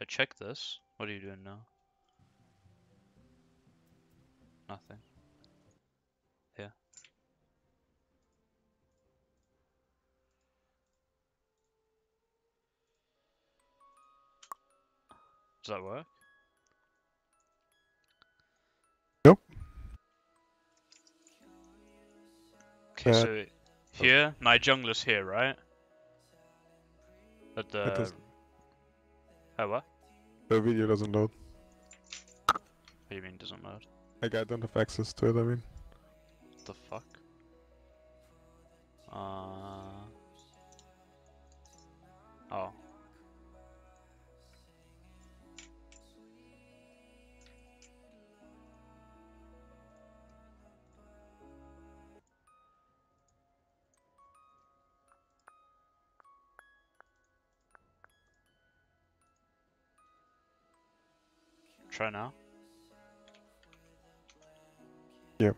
I checked this. What are you doing now? Nothing. Here. Does that work? Nope. Okay, so here, my jungler's here, right? At It the... does. Oh, what? The video doesn't load. What do you mean doesn't load? Like, I don't have access to it, I mean. What the fuck? Oh. Try now. Yep.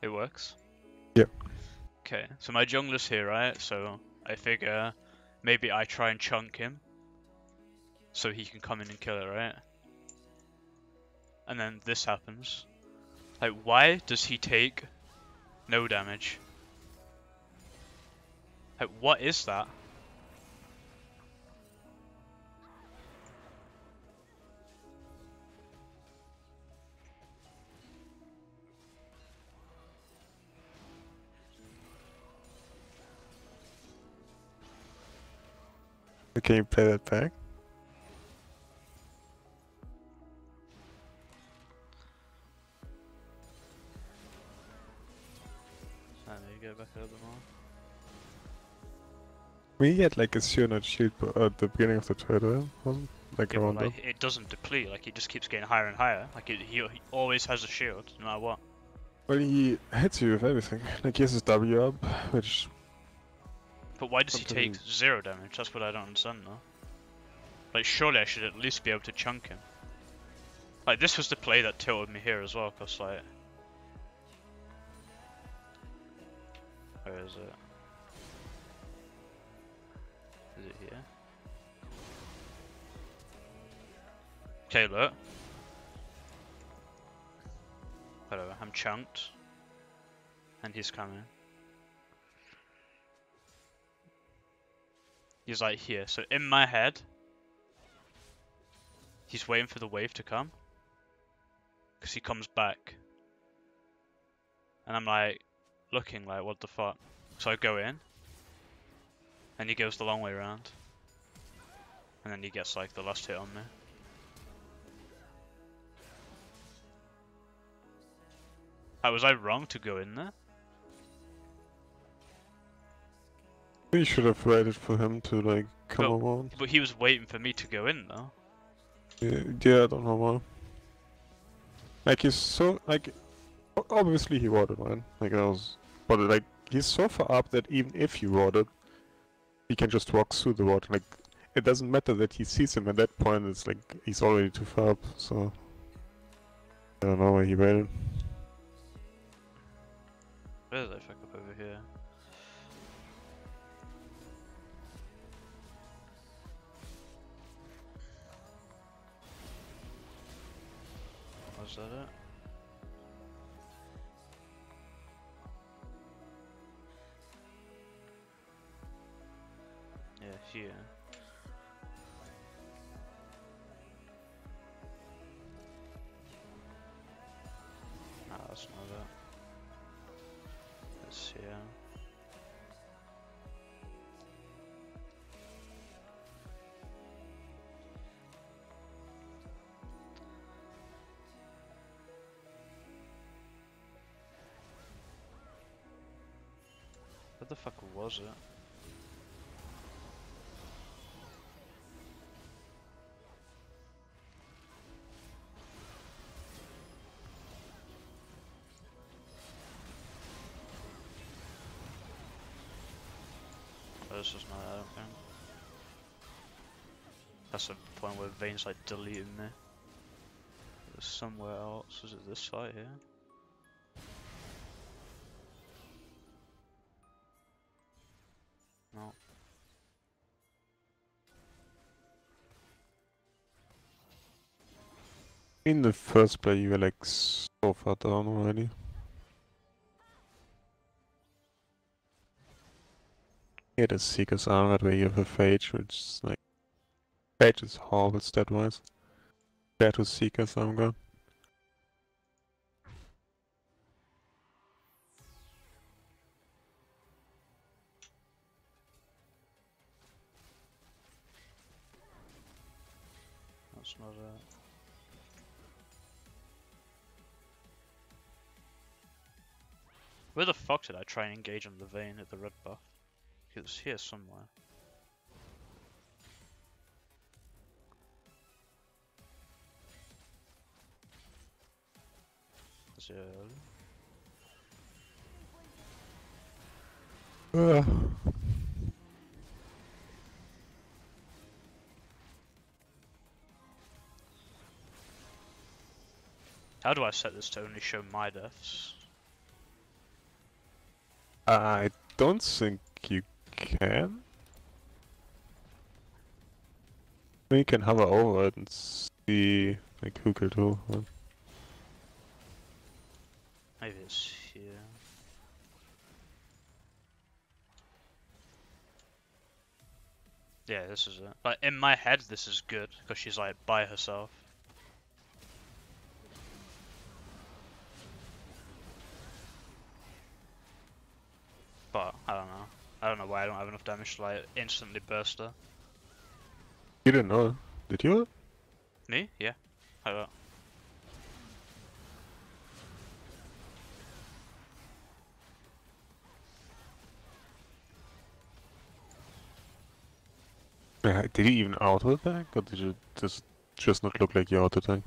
It works? Yep. Okay, so my jungler's here, right? So I figure maybe I try and chunk him so he can come in and kill it, right? And then this happens. Like, why does he take no damage? Like, what is that? Can you play that back? I need to get back a little bit more. We had like a Sionut shield at the beginning of the turtle, wasn't like Yeah, but around like, it doesn't deplete, like, he just keeps getting higher and higher. Like, he always has a shield, no matter what. Well, he hits you with everything. Like, he has his W up, which... But why does he take 0 damage? That's what I don't understand, though. Like, surely I should at least be able to chunk him. Like, this was the play that tilted me here as well, because, like... Where is it? Is it here? Okay, look. Whatever, I'm chunked. And he's coming. He's like here. So in my head, he's waiting for the wave to come. Because he comes back. And I'm like, looking like, what the fuck? So I go in. And he goes the long way around. And then he gets like the last hit on me. Was I wrong to go in there? we should have waited for him to like come around. But he was waiting for me to go in though. Yeah, I don't know why. Like, he's so, like, obviously he warded, man. Like, I was, but like, he's so far up that even if you warded, he can just walk through the water. Like, it doesn't matter that he sees him at that point, it's like, he's already too far up, so... I don't know why he waited. Where did I fuck up over here? Was that it? Yeah, here. Nah, that's not it. It's here. Where the fuck was it? Oh, this is not it, I don't think. That's the point where Vane's like deleting me. It was somewhere else. Was it this site here? No. in the first play you were like so far down already. Yeah, the Seeker's Armor where you have a Phage, which is like... Phage is horrible stat-wise. Compared to Seeker's Armor. That's not it. Where the fuck did I try and engage on the vein at the red buff? It was here somewhere. Is it early? How do I set this to only show my deaths? I don't think you can. You can hover over it and see like who killed who. Maybe it's here. Yeah, this is it. Like, in my head, this is good, because she's like by herself. But, I don't know. I don't know why I don't have enough damage to like instantly burst her. You didn't know, did you? Me? Yeah. I don't. Yeah, did you even auto attack, or did you just not look like you auto attack?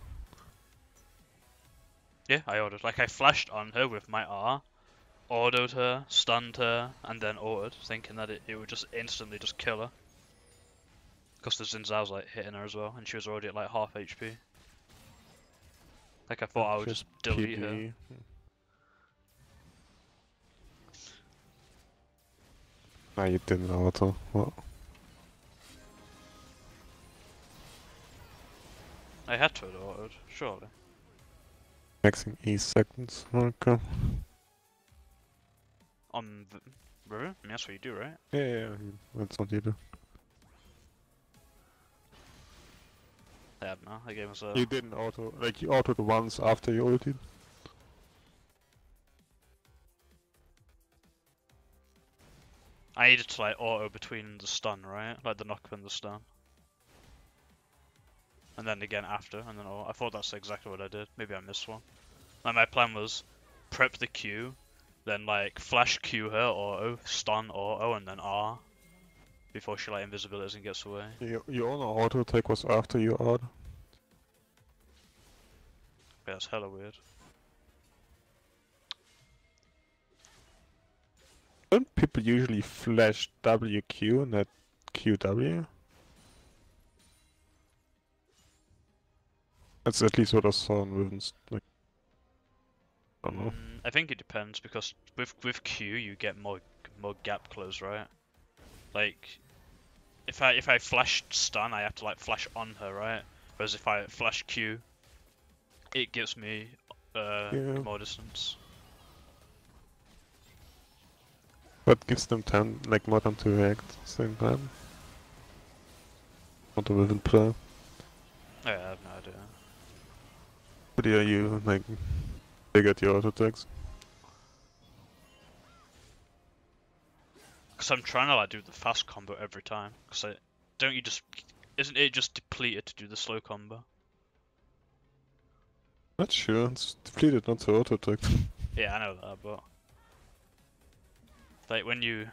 Yeah, I ordered. Like, I flashed on her with my R, autoed her, stunned her, and then ordered, thinking that it would just instantly just kill her. Because the Xin Zhao was like hitting her as well, and she was already at like half HP. Like, I thought I would just delete her. No, you didn't auto. What? I had to have ordered, surely. Maxing E seconds. Okay. On the river? I mean, that's what you do, right? Yeah, that's what you do. I don't know, that game was You didn't auto, like you autoed once after you ulted. I needed to like auto between the stun, right? Like the knock and the stun. And then again after, and then I thought that's exactly what I did. Maybe I missed one. Like my plan was prep the Q, then like flash Q her auto, stun auto, and then R. Before she like invisibilities and gets away. Your own auto attack was after you auto. Yeah, that's hella weird. Don't people usually flash WQ and not QW? That's at least what I saw in Riven's, like, I don't know. I think it depends because with Q you get more gap close, right? Like if I flash stun, I have to like flash on her, right? Whereas if I flash Q, it gives me more distance. What gives them time, like more time to react, same time? Not a Riven player. Oh, yeah, I have no idea. But yeah, you like big at your auto attacks. Because I'm trying to like do the fast combo every time. Because don't you just isn't it just depleted to do the slow combo? Not sure, it's depleted not to auto attack. Yeah, I know that, but like when you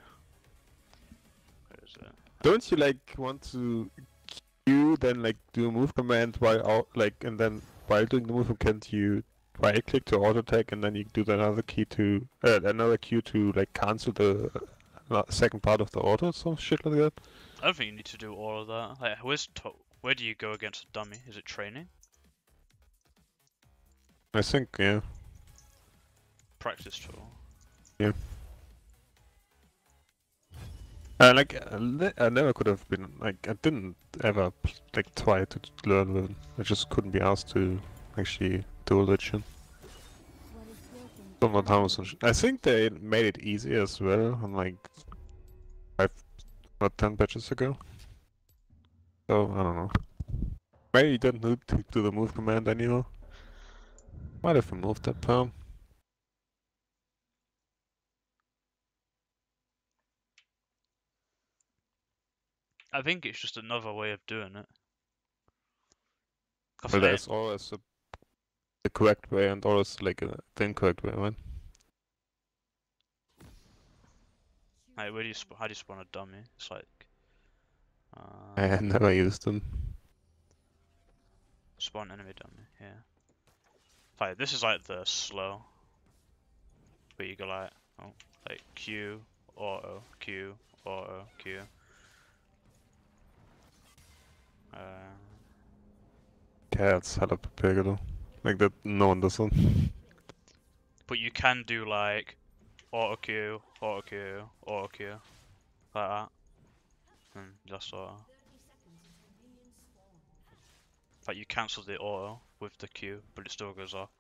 where is it? Don't you like want to Q then like do a move command while out like and then while doing the move command you right click to auto attack and then you do another key to another Q to like cancel the second part of the auto, some shit like that? I don't think you need to do all of that. Like, where do you go against a dummy? Is it training? I think, yeah. Practice tool. Yeah. Like, I never could have been, like, I didn't ever, like, try to learn Riven. I just couldn't be asked to, actually do that shit. Don't know how much. I think they made it easy as well on like 5 or 10 patches ago. So I don't know. Maybe you don't need to do the move command anymore. Might have removed that palm. I think it's just another way of doing it. Well, there's always the correct way and always like the incorrect way, right? Like, how do you spawn a dummy? It's like... I never used them. Spawn enemy dummy, yeah. Like, this is like the slow. Where you go like, oh, like Q, auto, Q, auto, Q. Yeah, it's hella big though. Like that, no one does that. But you can do like auto Q, auto Q, auto Q, like that. And just auto. Like you cancel the auto with the Q, but it still goes off.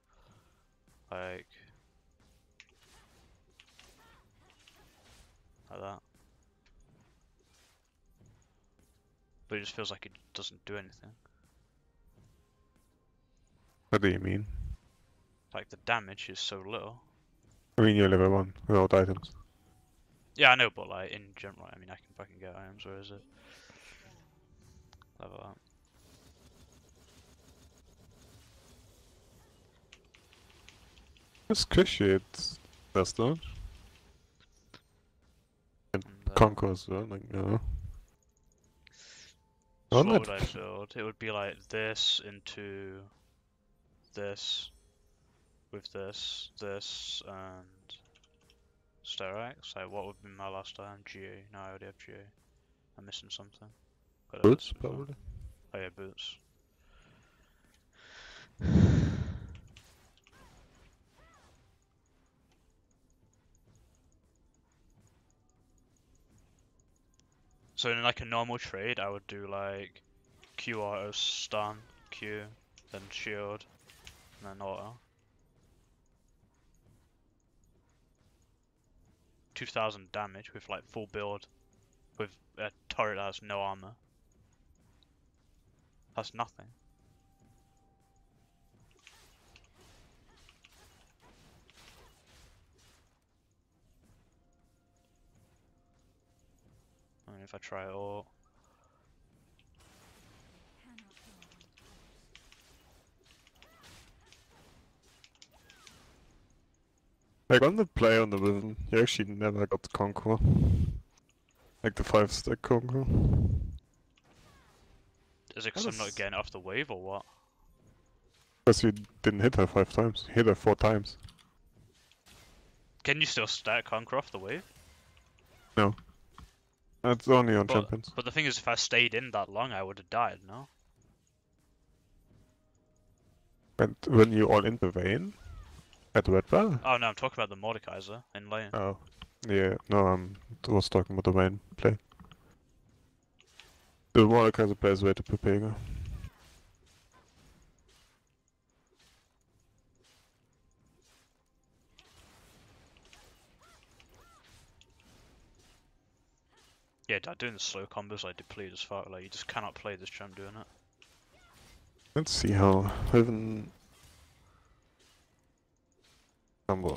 Like that. But it just feels like it doesn't do anything. What do you mean? Like the damage is so little. I mean, you're level 1 without items. Yeah, I know, but like in general, I mean, I can fucking get items. Where is it? Level up. It's squishy, it does that. And And, Conquer as well, like, you know. so On what that. would I build? It would be like this into this with this and Sterex. Like what would be my last item? GA. No, I already have GA. I'm missing something. But Boots, probably. Oh yeah, boots. So in like a normal trade, I would do like Q auto stun, Q, then shield, and then auto. 2000 damage with like full build with a turret that has no armor. That's nothing. I mean, if I try it all. Like on the play on the Vision, you actually never got Conquer. Like the 5-stack Conquer. Is it because I'm not getting it off the wave or what? Because you didn't hit her 5 times. You hit her 4 times. Can you still stack Conquer off the wave? No. That's only on champions. But the thing is, if I stayed in that long, I would have died, no? And when you all intervene at Red Bell? Oh no, I'm talking about the Mordekaiser in lane. Oh. Yeah, no, I was talking about the main play. The Mordekaiser plays way to Pepega. Yeah, doing the slow combos like deplete as fuck. Like you just cannot play this champ doing it. Let's see how Riven combo.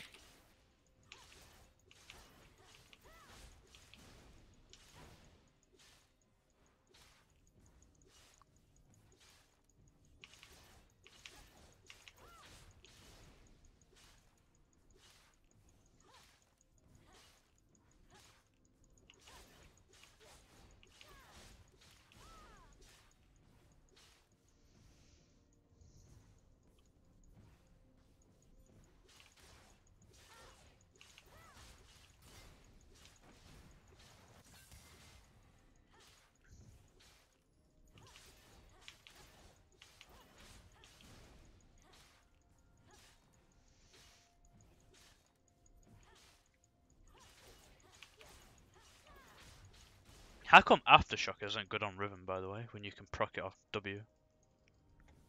How come Aftershock isn't good on Riven, by the way, when you can proc it off W?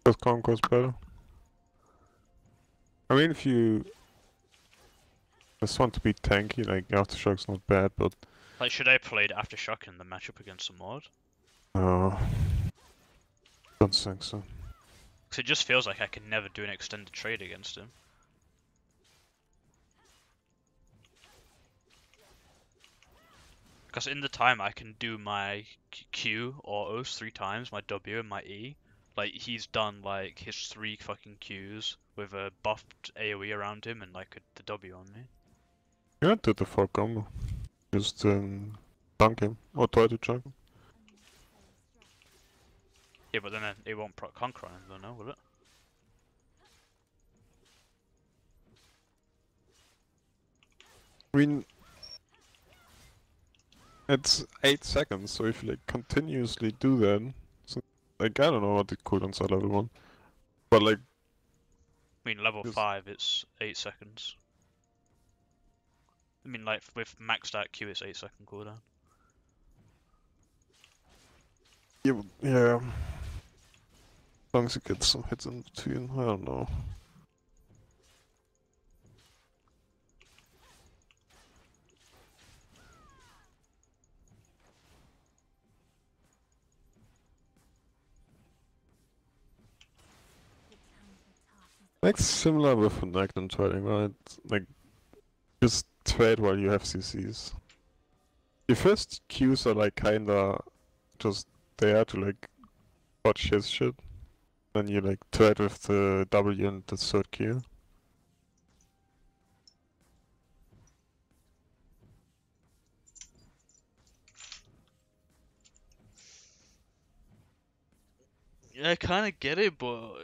Because Conquer's better. I mean, if you just want to be tanky, like Aftershock's not bad, but Like, should I play Aftershock in the matchup against a mod? uh, don't think so. Because it just feels like I can never do an extended trade against him. Because in the time I can do my Q autos 3 times, my W and my E. Like, he's done like his 3 fucking Qs with a buffed AoE around him and like the W on me. Yeah, did the full combo. Just dunk him or try to chunk him. Yeah, but then it won't proc conquer on him though, no, will it? I mean, it's 8 seconds, so if you like continuously do that, so, like I don't know what the cooldowns are level 1, but like I mean, level just 5 it's 8 seconds. I mean, like with maxed out Q it's 8 second cooldown. yeah, as long as you get some hits in between, I don't know. Like similar with Magnum trading, right? Like just trade while you have CCs. Your first Qs are like kinda just there to like watch his shit. Then you like trade with the W and the third Q. Yeah, I kind of get it, but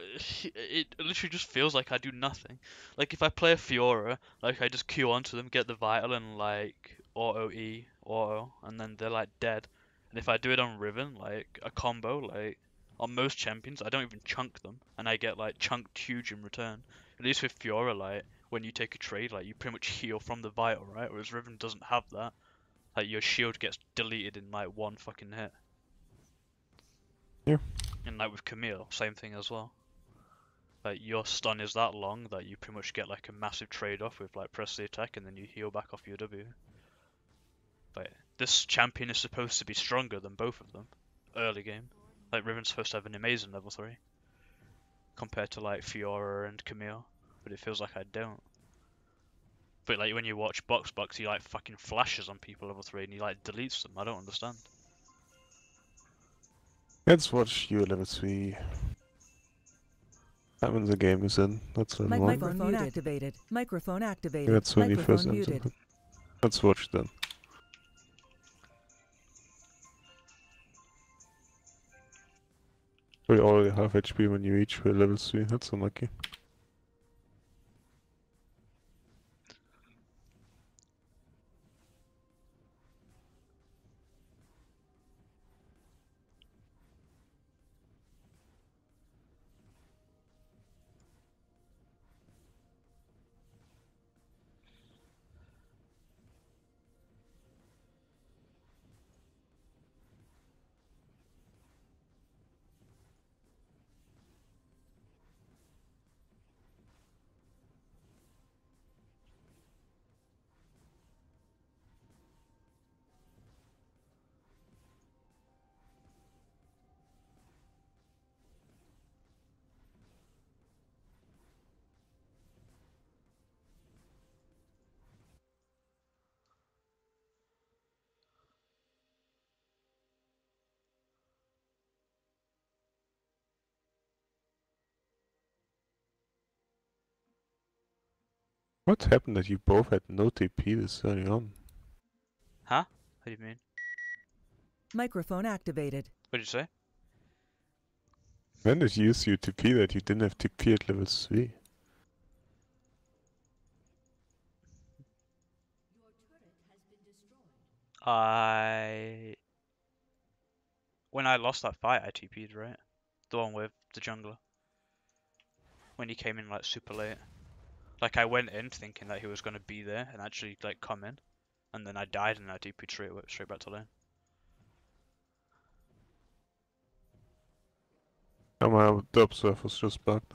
it literally just feels like I do nothing. Like if I play a Fiora, like I just Q onto them, get the Vital, and like auto E, auto, and then they're like dead. And if I do it on Riven, like a combo, like on most champions, I don't even chunk them, and I get like chunked huge in return. At least with Fiora, like when you take a trade, like you pretty much heal from the Vital, right? Whereas Riven doesn't have that. Like your shield gets deleted in like one fucking hit. Yeah. And like with Camille, same thing as well. Like your stun is that long that you pretty much get like a massive trade-off with like press the attack and then you heal back off your W. But this champion is supposed to be stronger than both of them early game. Like Riven's supposed to have an amazing level 3 compared to like Fiora and Camille, but it feels like I don't. But like when you watch Box, he like fucking flashes on people level 3 and he like deletes them. I don't understand. Let's watch you level 3. Time when the game is in. That's level 1. Microphone activated. Microphone activated. That's when you first Microphone enter. muted. Let's watch then. We already have HP when you reach level 3. That's unlucky. What happened that you both had no TP this early on? Huh? What do you mean? Microphone activated. What did you say? When did you use your TP that you didn't have TP at level 3? I when I lost that fight, I TP'd, right? The one with the jungler. When he came in like super late. Like I went in thinking that he was gonna be there and actually like come in, and then I died and I TP'd straight back to lane. Oh, my the observer was just bugged.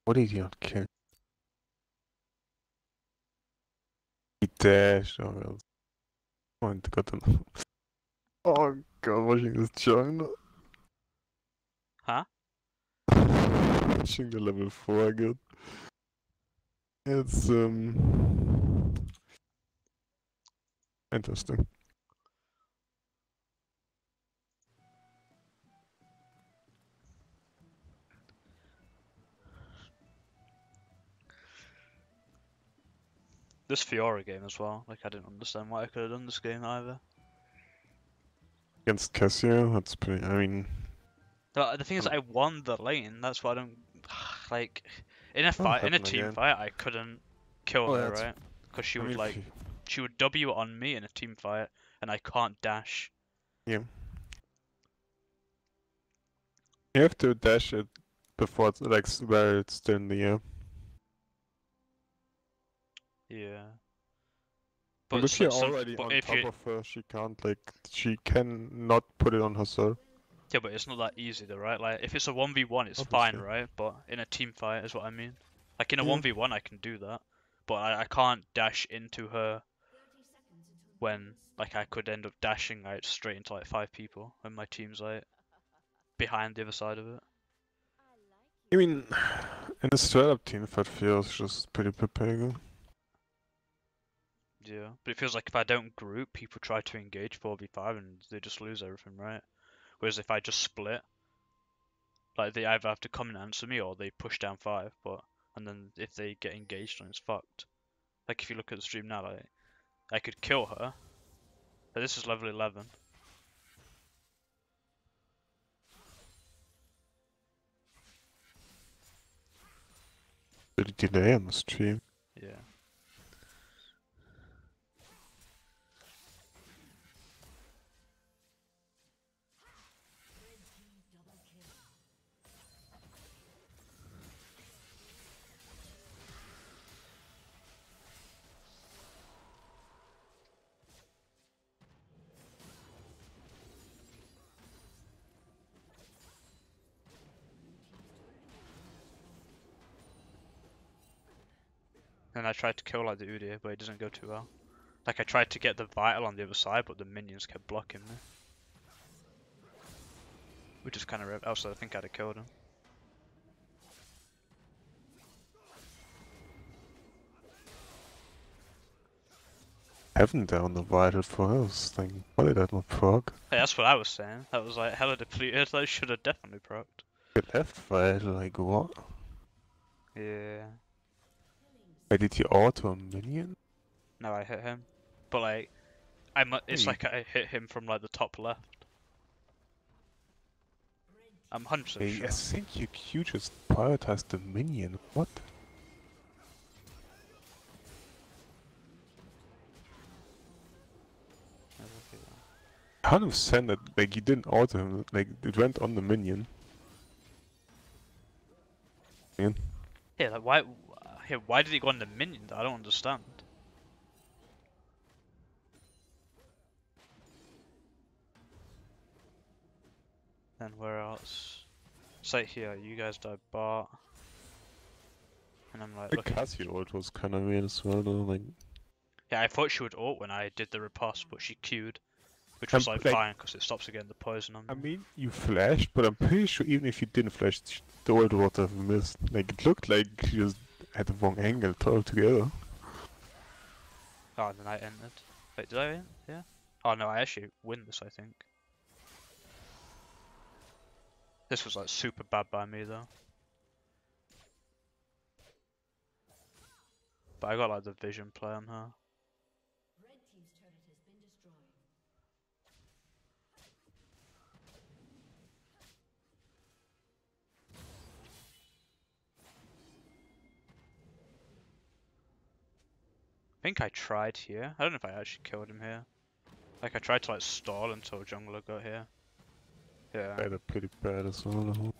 What did he not kill? He dashed or else. Oh, and got him. Oh god, watching this jungle. Huh? Watching the level 4 again. It's interesting. This Fiora game as well. Like, I didn't understand why I could have done this game either. Against Cassia, that's pretty. I mean, The thing is, I won the lane. That's why I don't like. In a that'll fight, in a happen team again. fight, I couldn't kill Oh, her, that's. right? Because she I would mean, like, she would W on me in a team fight, and I can't dash. yeah. You have to dash it before it's like where it's still in the air. Yeah. But But if you're some, already but on if top you, of her, she can not put it on herself. yeah, but it's not that easy though, right? Like, if it's a 1v1, it's fine, Obviously. right? But in a team fight is what I mean. Like in a Yeah. 1v1, I can do that, but I can't dash into her when like I could end up dashing out straight into like 5 people when my team's like behind the other side of it. I mean, in a straight up team fight feels just pretty preparing. Yeah, but it feels like if I don't group, people try to engage 4v5 and they just lose everything, right? Whereas if I just split, like they either have to come and answer me or they push down 5, but and then if they get engaged on it's fucked. Like if you look at the stream now, like I could kill her, but this is level 11. Pretty delay on the stream. Yeah. And I tried to kill like the Udyr, but it doesn't go too well. Like I tried to get the Vital on the other side, but the minions kept blocking me. Which is kind of else I think I'd have killed him. Haven't down the vital for us thing. Why did that not proc? Hey, that's what I was saying. That was like hella depleted. That should have definitely procced. It left vital, like what? Yeah. Wait, did you auto a minion? No, I hit him. But like, it's Hey. like I hit him from like the top left. I'm 100% Hey, sure. I think your Q just prioritized the minion. What? Can't have said that, like, you didn't auto him, like, it went on the minion. Man. Yeah, like why? Yeah, why did he go on the minion? I don't understand. Then where else? Say here, you guys died bot. And I'm like, The looking. Cassie ult was kinda weird as well, though, like... Yeah, I thought she would ult when I did the riposte, but she queued. Which was like fine, because it stops again the poison on me. I mean, you flashed, but I'm pretty sure even if you didn't flash, the ult would have missed. Like, it looked like you just had the wrong angle altogether. Oh, then I entered. Wait, did I win? Yeah? Oh no, I actually win this, I think. This was like super bad by me though. But I got like the vision play on her. I think I tried here. I don't know if I actually killed him here. Like I tried to like stall until jungler got here. Yeah. They are pretty bad as well.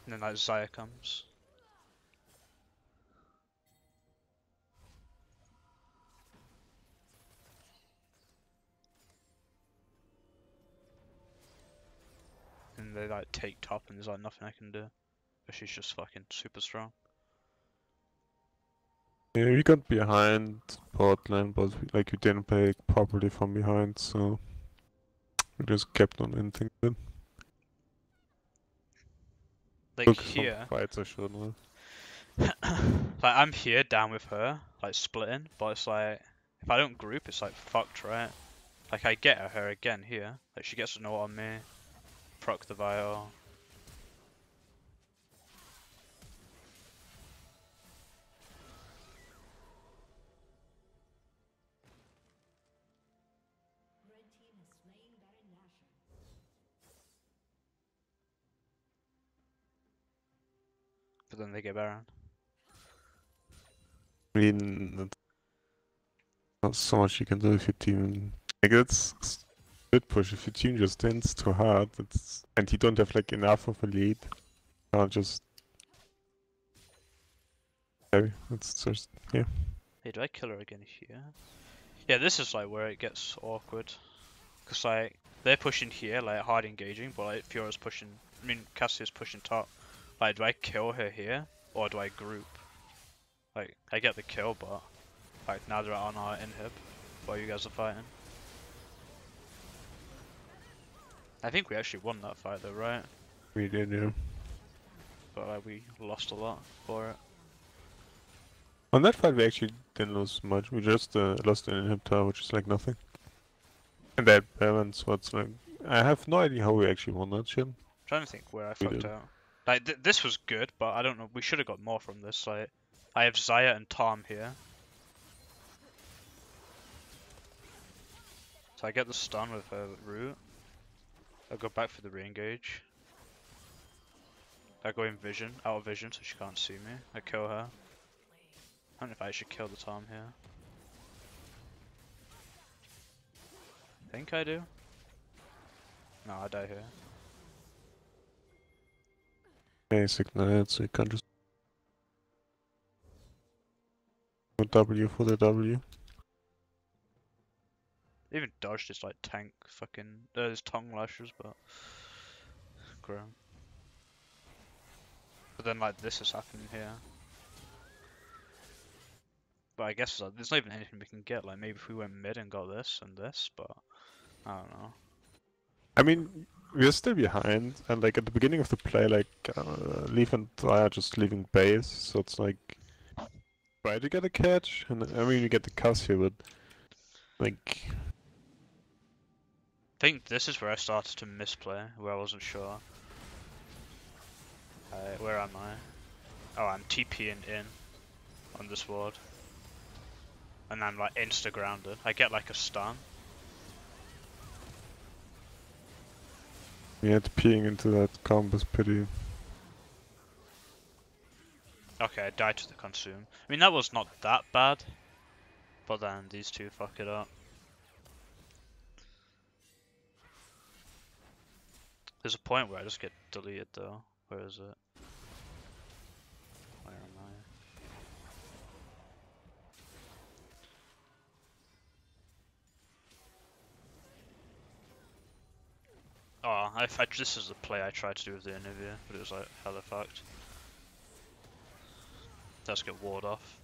And then like Xayah comes. they like take top and there's like nothing I can do. But she's just fucking super strong. Yeah, we got behind bot lane, but like we didn't play properly from behind, so we just kept on inting it. Like Look, some here, fights I should have. like I'm here down with her, like splitting, but it's like if I don't group, it's like fucked, right? Like I get her again here, like she gets to know on me, proc the vial. But then they get Baron. I mean, that's not so much you can do if your team. Like, it's good push. If your team just stands too hard, and you don't have like enough of a lead, you can't just. It's just, yeah. Hey, do I kill her again here? Yeah, this is like where it gets awkward. Cause like, they're pushing here, like hard engaging, but like Fiora's pushing, I mean Cassia's pushing top. Like, do I kill her here? Or do I group? Like, I get the kill, but like now they're on our inhib while you guys are fighting. I think we actually won that fight though, right? We did, yeah. But like, we lost a lot for it. On that fight, we actually didn't lose much. We just lost an inhibitor, which is like nothing. And that balance, what's like. I have no idea how we actually won that shit. I'm trying to think where I We fucked did. out. Like, this was good, but I don't know, we should have got more from this. Like, I have Zaya and Tom here. So I get the stun with her root. I go back for the re-engage. I go in vision, out of vision, so she can't see me. I kill her. I don't know if I should kill the Tom here. I think I do. No, I die here. Basic night, so you can't just. W for the W. Even dodge just like tank fucking. There's tongue lashes, but. Grown. But then like this is happening here. But I guess there's not even anything we can get. Like maybe if we went mid and got this and this, but I don't know. I mean, we're still behind, and like at the beginning of the play, like Leaf and I are just leaving base, so it's like try to get a catch, and I mean we get the cuss here, but like I think this is where I started to misplay, where I wasn't sure. Where am I? Oh, I'm TPing in on this ward. And I'm like insta-grounded. I get like a stun. yeah, peeing into that comp is pretty. Okay, I died to the consume. I mean, that was not that bad. But then these two fuck it up. There's a point where I just get deleted though. Where is it? Where am I? Oh, this is the play I tried to do with the interview, but it was like hella fucked. Let's get ward off.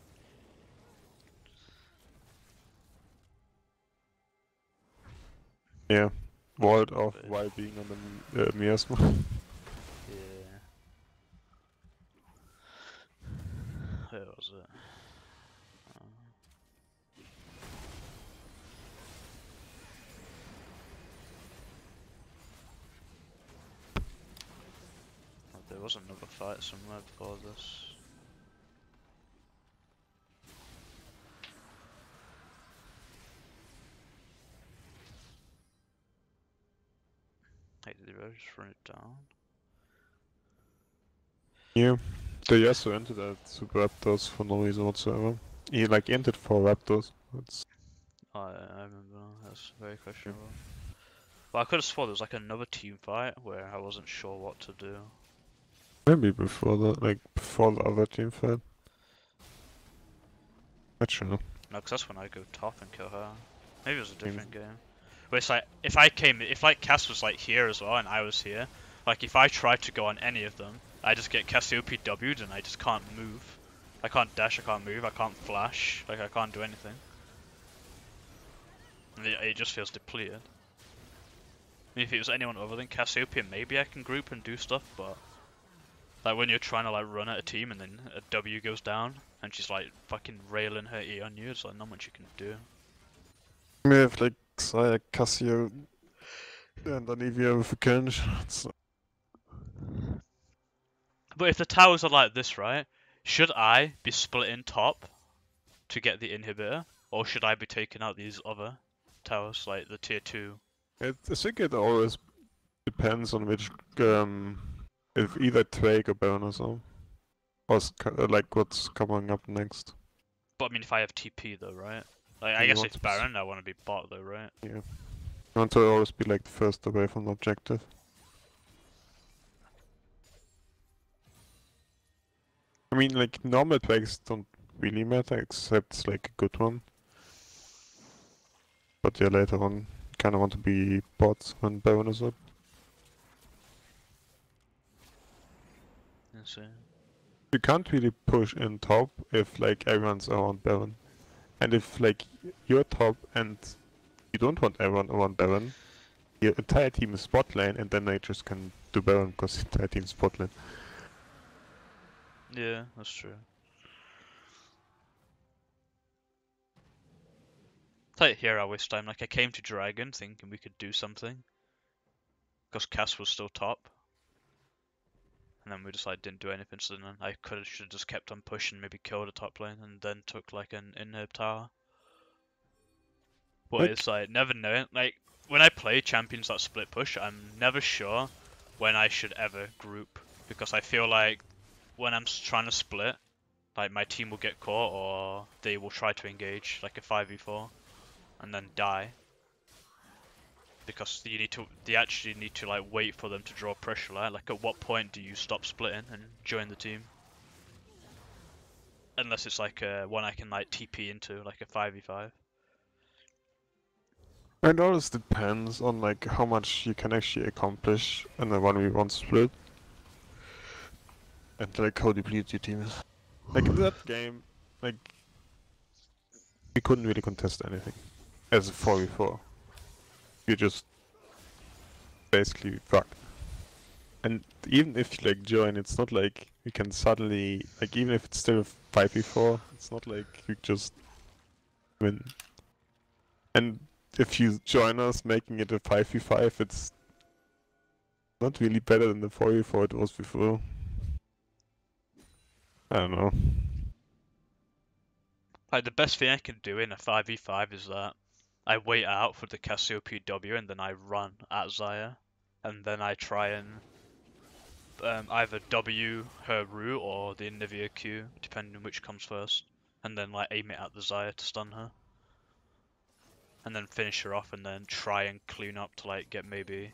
Yeah, walled off while being on the miasma. Yeah. Where was it? There was another fight somewhere before this. Hey, did they really just run it down? Yeah, the Yasuo entered that Super Raptors for no reason whatsoever. He like entered for Raptors. That's Oh, yeah, I remember. That's very questionable. Well, I could have sworn there was like another team fight where I wasn't sure what to do. maybe before the before the other team fight. Not sure. No, because that's when I go top and kill her. Maybe it was a different game. Where it's like, if like Cass was like here as well and I was here, Like if I try to go on any of them, I just get Cassiope W'd and I just can't move. I can't dash, I can't move, I can't flash, like I can't do anything. And it just feels depleted. I mean, if it was anyone other than Cassiopeia, maybe I can group and do stuff, but like when you're trying to like run at a team and then a W goes down and she's like fucking railing her E on you, it's like not much you can do. We have like Xayah, Cassio, and Anivia with a Kench. But if the towers are like this, right, should I be splitting top to get the inhibitor, or should I be taking out these other towers, like the tier 2? I think it always depends on which, if either Drake or Baron or so. Or like what's coming up next. But I mean, if I have TP though, right? Like, I You guess want if to Baron, I want to be bot though, right? Yeah. You want to always be like the first away from the objective. I mean, like, normal Drakes don't really matter, except it's like a good one. But yeah, later on, kinda want to be bots when Baron is up. Let's see. You can't really push in top if like everyone's around Baron. And if like you're top and you don't want everyone around Baron, your entire team is spot lane and then they just can do Baron because the entire team is spot lane. Yeah, that's true. Like here I waste time. Like I came to Dragon thinking we could do something, because Cass was still top. And then we just like didn't do anything, so then I should have just kept on pushing, maybe killed a top lane, and then took like an inhib tower. But it's like never know. Like when I play champions that split push, I'm never sure when I should ever group, because I feel like when I'm trying to split, like my team will get caught or they will try to engage like a 5v4 and then die. Because they actually need to like wait for them to draw pressure, right? Like at what point do you stop splitting and join the team? Unless it's like one I can like TP into, like a 5v5. It always depends on like how much you can actually accomplish in a 1v1 split. And like how depleted your team is. Like in that game, like we couldn't really contest anything. As a 4v4. You just basically fucked. And even if you like join, it's not like you can suddenly, like even if it's still a 5v4, it's not like you just win. And if you join us making it a 5v5, it's not really better than the 4v4 it was before. I don't know. Like the best thing I can do in a 5v5 is that I wait out for the Cassiope W and then I run at Xayah. And then I try and either W her root or the Nivea Q, depending on which comes first. And then like aim it at the Xayah to stun her. And then finish her off and then try and clean up to like get maybe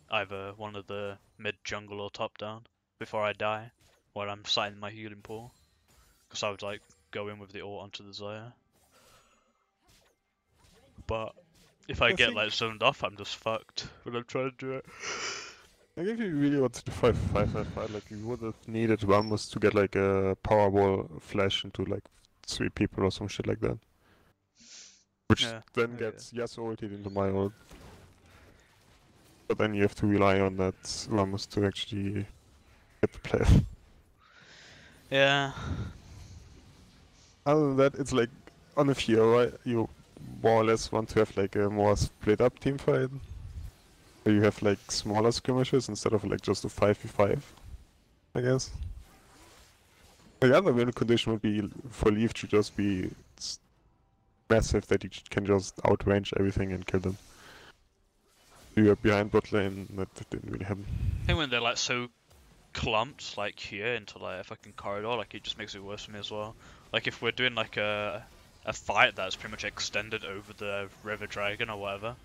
either one of the mid jungle or top down before I die, while I'm sat in my healing pool. Because I would like go in with the ult onto the Xayah. But if I get like zoned off, I'm just fucked when I'm trying to do it. Like if you really wanted to 5v5 that fight, like you would have needed Ramos to get like a Powerball flash into like 3 people or some shit like that. Which then gets Yasuo ulted into my ult. But then you have to rely on that Ramos to actually get the play. Yeah. Other than that, it's like on a few, right? You more or less want to have like a more split up team fight. Where you have like smaller skirmishes instead of like just a 5v5, I guess. The other win condition would be for Leaf to just be massive that you can just outrange everything and kill them. You are behind bot lane, that didn't really happen. I think when they're like so clumped like here into like a fucking corridor, like it just makes it worse for me as well. Like if we're doing like a fight that's pretty much extended over the river dragon or whatever,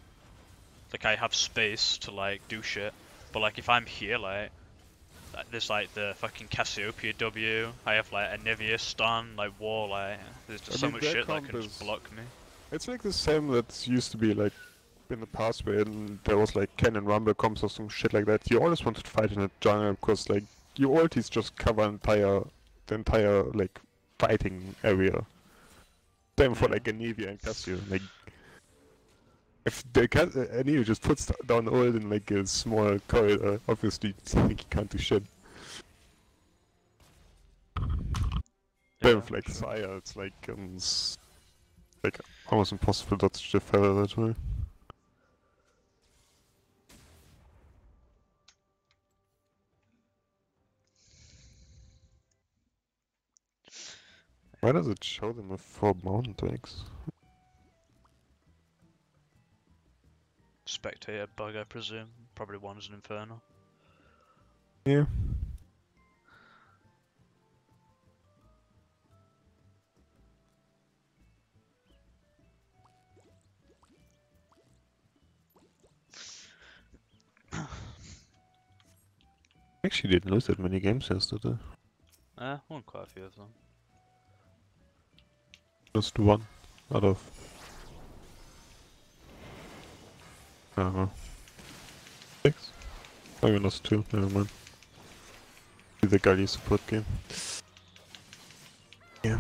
like I have space to like do shit. But like if I'm here, like there's like the fucking Cassiopeia W, I have like a Nivea stun, like wall, like there's just so much shit that can just block me. It's like the same that used to be like in the past when there was like cannon rumble comps or some shit like that, you always wanted to fight in a jungle because like your ultis just cover the entire like fighting area. Same for like Anivia and Cassio. Like if Anivia just puts down the ult in like a small corridor, obviously like, you can't do shit. Same with like Sire, it's like almost impossible to dodge the feather that way. Why does it show them with 4 mountain tanks? Spectator bug, I presume. Probably one's an Infernal. Yeah. Actually didn't lose that many games yesterday. Won quite a few of them. Just 1 out of... I don't know. 6? Oh, we lost 2, never mind. The Galli support game. Yeah.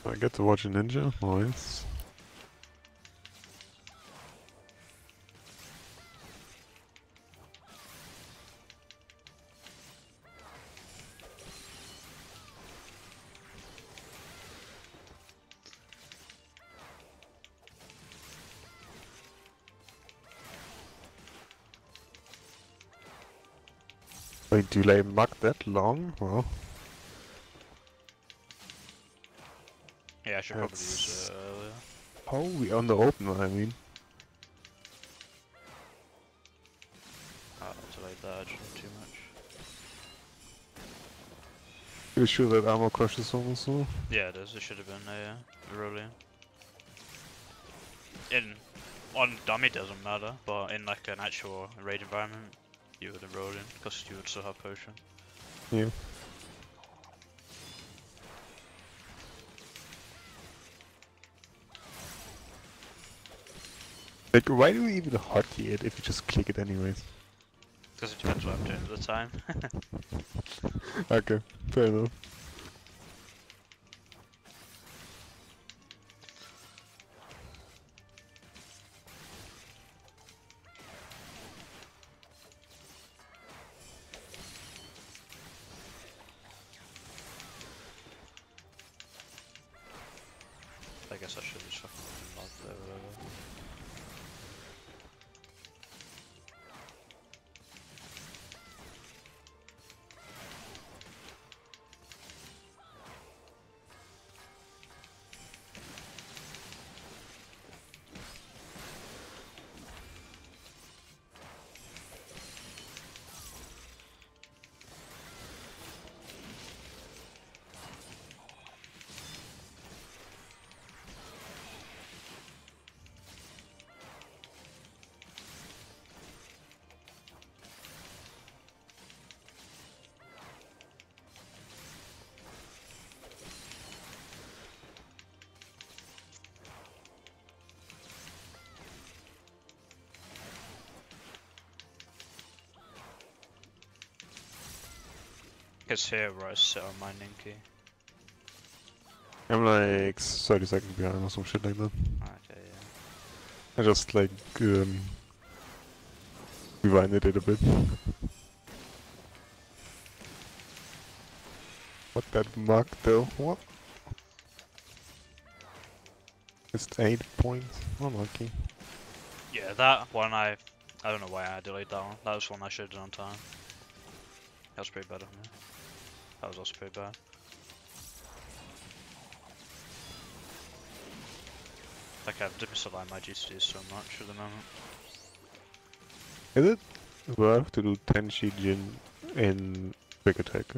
I get to watch a ninja? Nice. Wait, do they mug that long? Well, Yeah, I should probably use it earlier. oh, we on the open, I mean. Oh, delayed that actually too much. You sure that armor crush is also? Yeah, it is. It should have been a rolling. On dummy doesn't matter, but in like an actual raid environment, you would enroll in because you would still have potion. Yeah. Like, why do we even hotkey it if you just click it anyways? Because it depends what I'm doing at the time. Okay, fair enough. I guess I should just fucking log there or whatever. It's here where I set on my Ninky. I'm like 30 seconds behind or some shit like that. Okay, yeah. I just like rewinded it a bit. What that mug though? What? Just 8 points. Unlucky. Yeah, that one I don't know why I delayed that one. That was one I should have done on time. That was pretty bad of me. That was also pretty bad. Like I've misaligned my GCDs so much at the moment. Is it worth to do Tenshi Jin in Big Attack?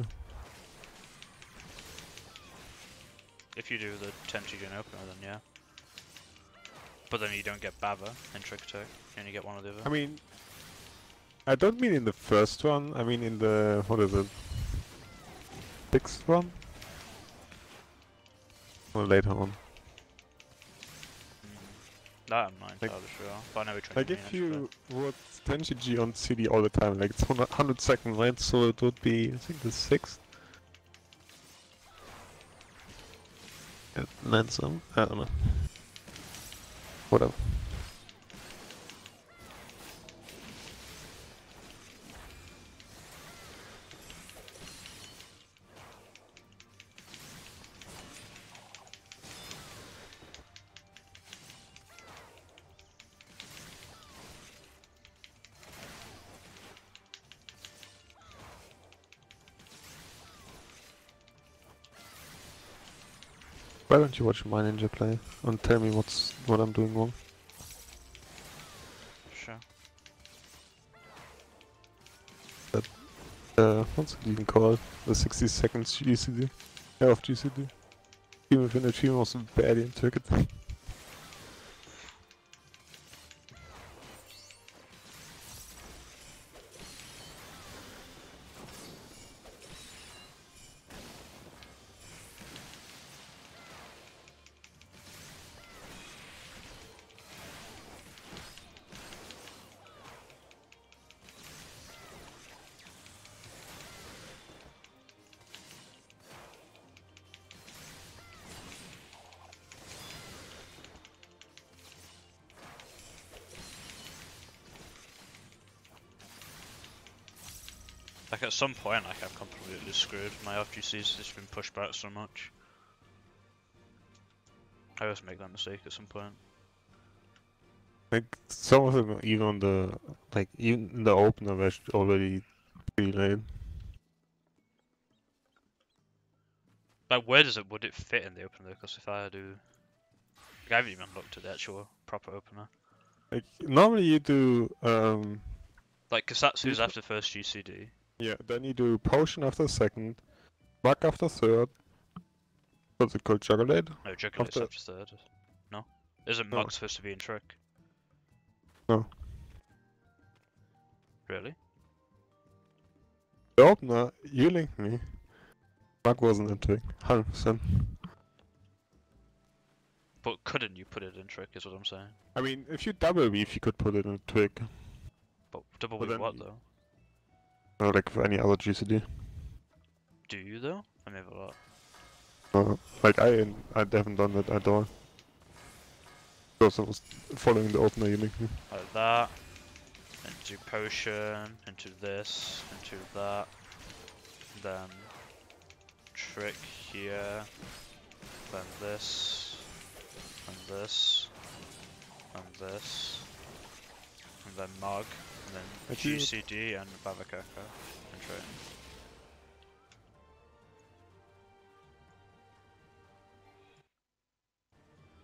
If you do the Tenchi Gen opener, then yeah. But then you don't get Bava in Trick Attack. You only get one or the other. I mean, I don't mean in the first one. I mean in the what is it? Sixth one? Or later on. That I'm not entirely sure. But I know which one Like you mean, if you would Tenchi G on CD all the time, like it's 100 seconds, right? So it would be, I think, the sixth. And then some. I don't know. Whatever. Why don't you watch my ninja play and tell me what I'm doing wrong? Sure. What's it even called? The 60 seconds GCD? Yeah, of GCD. Even if the team was badly and took it. Like at some point, like I'm completely screwed. My FGC's just been pushed back so much. I always make that mistake at some point. Like, some of them are even on the, like, even in the opener were already pretty late. Like, where would it fit in the opener? Because if I do, like, I haven't even looked at the actual proper opener. Like, normally you do, Like Kasatsu's after first GCD. yeah, then you do Potion after second, Bug after third, what's it called, Juggalade? No, Juggulate's after third. No? Isn't No. Mug supposed to be in Trick? No. Really? The opener, you linked me. Bug wasn't in Twig, 100%. But couldn't you put it in Trick, is what I'm saying. I mean, if you double weave, you could put it in Twig. But double But with then what, you- though? No, like for any other GCD. Do you, though? Let me have a look. Like, I haven't done that at all. Because I was following the opener you linked me. Like that. Into Potion. Into this. Into that. Then Trick here. Then this. And this. And this. And then Mug. And then Actually, GCD and Babakaka. And Trick.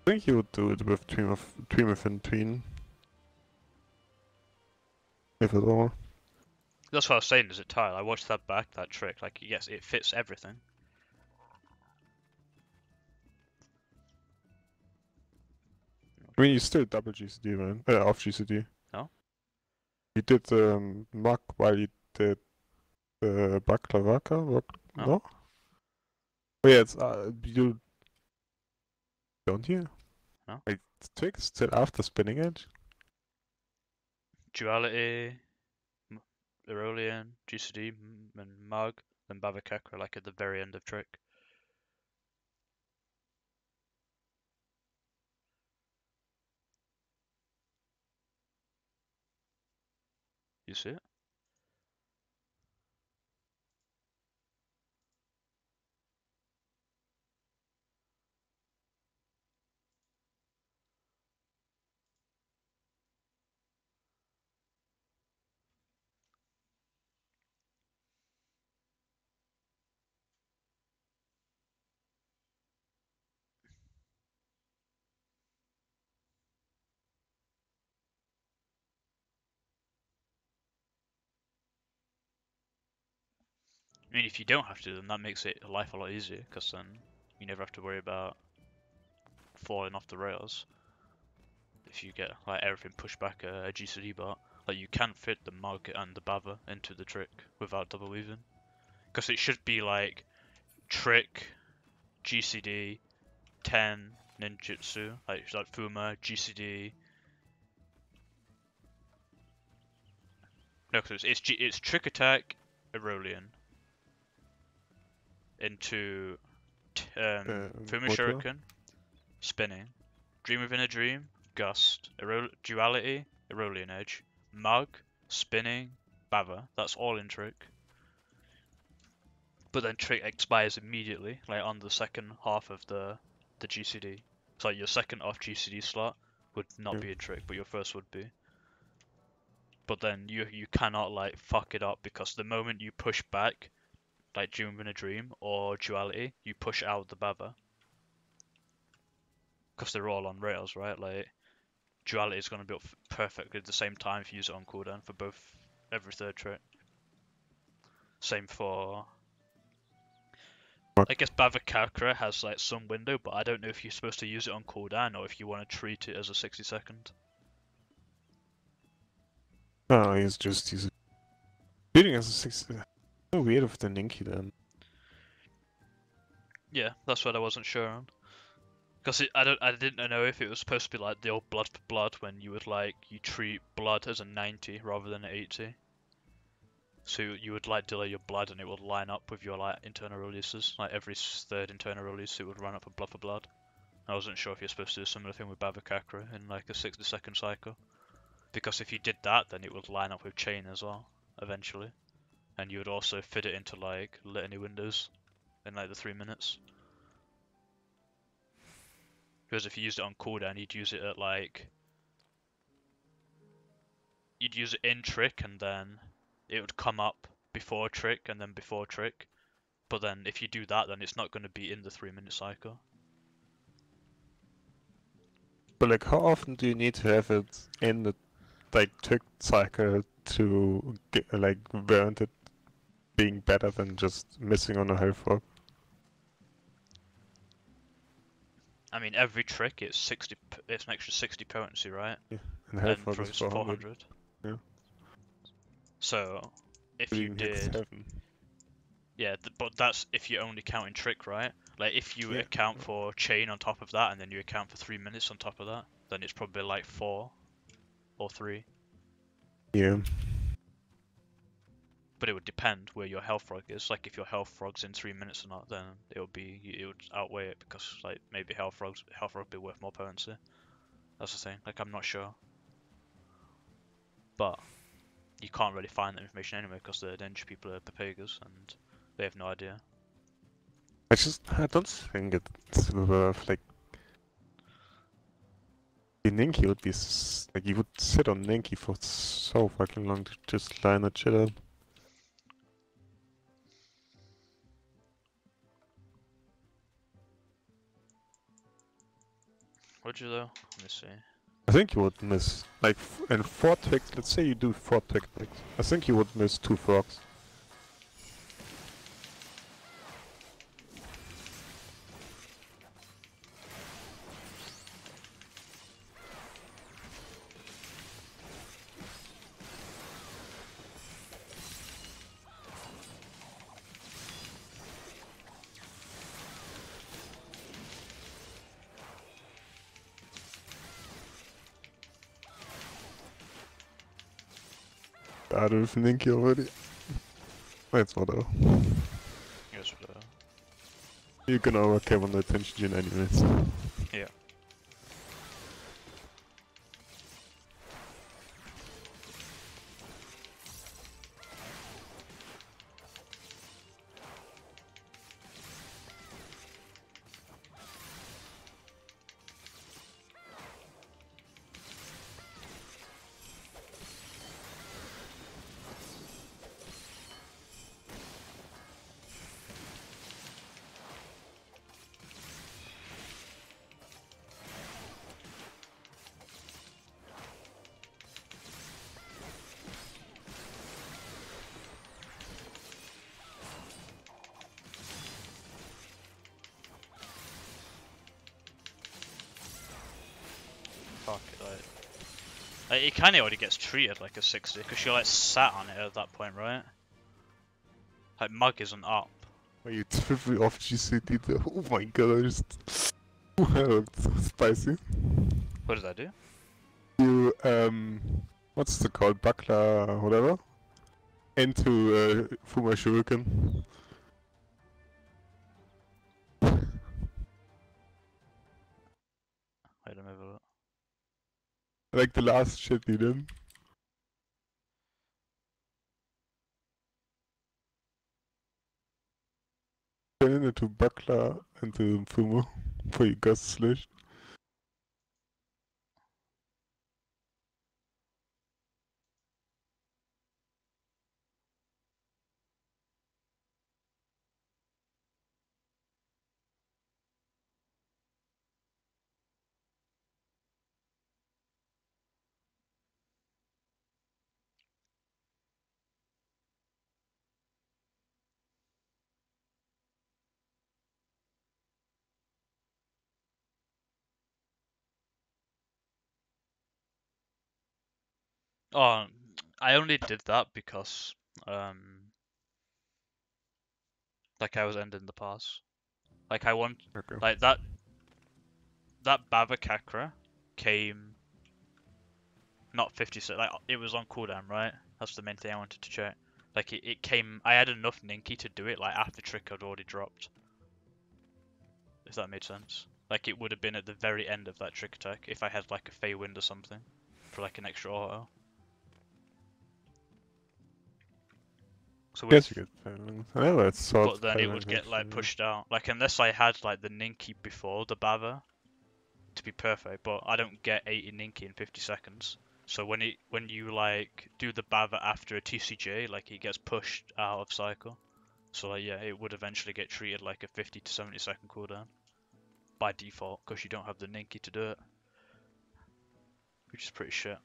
I think you would do it with Tween within Tween. If at all. That's what I was saying, is it tile? I watched that back, that Trick. Like, yes, it fits everything. I mean, you still double GCD, man. Off GCD. No? You did Mug while you did Baklavaka? No? No? Oh yeah, it's, you... Don't you? No? Like, Twig is still after Spinning Edge? Duality, Aurelian, GCD, and Mug, then Babakaka, like at the very end of Trick. You see it? I mean, if you don't have to, then that makes it life a lot easier, because then you never have to worry about falling off the rails. if you get like everything pushed back a GCD bot, like you can fit the Mug and the Bava into the trick without double weaving, because it should be like trick, GCD, 10 ninjutsu, like Fuma, GCD. No, because it's trick attack, Aurelian into Fuma Motor? Shuriken, spinning, Dream Within a Dream, Gust, Duality, Aurelian Edge, Mug, spinning, Bava. That's all in trick. But then trick expires immediately, like on the second half of the GCD. So your second off GCD slot would not be a trick, but your first would be. But then you cannot like fuck it up, because the moment you push back, like Dream Within a Dream or Duality, you push out the Bava. Because they're all on rails, right? Like Duality is going to be up perfectly at the same time if you use it on cooldown for both every third trick. Same for, I guess Bava Kakra has like some window, but I don't know if you're supposed to use it on cooldown or if you want to treat it as a 60-second. No, he's treating as a 60. So weird with the Ninky then. Yeah, that's what I wasn't sure on. Because I didn't know if it was supposed to be like the old blood for blood, when you would like you treat blood as a 90 rather than an 80. So you would like delay your blood and it would line up with your like internal releases. Like every third internal release, it would run up a blood for blood. I wasn't sure if you're supposed to do a similar thing with Bava Kakra in like a 60-second cycle. Because if you did that, then it would line up with chain as well, eventually. And you would also fit it into like litany windows in like the 3 minutes. Because if you used it on cooldown, you'd use it at like... You'd use it in trick and then it would come up before trick and then before trick. But then if you do that, then it's not going to be in the 3-minute cycle. But like, how often do you need to have it in the like trick cycle to get, like warrant it being better than just missing on a health rock? I mean, every trick it's 60. It's an extra 60 potency, right? Yeah, and health And rock for is it's 400. 400. Yeah. So if But you you can hit did, 7. yeah, but that's if you're only counting trick, right? Like if you Yeah. account for chain on top of that, and then you account for 3 minutes on top of that, then it's probably like 4 or 3. Yeah. But it would depend where your health frog is. Like if your health frog's in 3 minutes or not, then it would outweigh it, because like maybe health frog would be worth more potency. That's the thing. Like I'm not sure, but you can't really find that information anyway, because the ninja people are Papagas and they have no idea. I don't think it's worth like. The Ninky would be like, you would sit on Ninky for so fucking long to just line that shit up. Would you though? Let me see. I think you would miss, like, in 4 tricks, let's say you do 4 tricks, I think you would miss 2 frogs. Out of Ninky already. That's whatever. Yes, You can overcome on the attention gen anyways. yeah. fuck it, like it kind of already gets treated like a 60 because she like sat on it at that point, right? Like Mug isn't up. Are you tripping off GCD there? Oh my god, I just... that looked so spicy. What did I do? You, what's it called? Buckler, whatever? Into, Fuma Shuriken. I don't know. Like the last shit you did. Turn it into Buckler into Fuma before you got slashed. Oh, I only did that because like I was ending the pass. Like I want Okay. like that Bava Kakra came not 50 like it was on cooldown, right? That's the main thing I wanted to check. Like it came, I had enough Ninky to do it like after the trick had already dropped. If that made sense. Like it would have been at the very end of that trick attack if I had like a Fey Wind or something for like an extra auto. So Guess with, you get Fairwing. I never saw but then it would Fairwing get like actually. pushed out. Like unless I had like the Ninky before the Bava to be perfect, but I don't get 80 Ninky in 50 seconds. So when you like do the Bava after a TCJ, like it gets pushed out of cycle. So like yeah, it would eventually get treated like a 50 to 70 second cooldown by default because you don't have the Ninky to do it, which is pretty shit.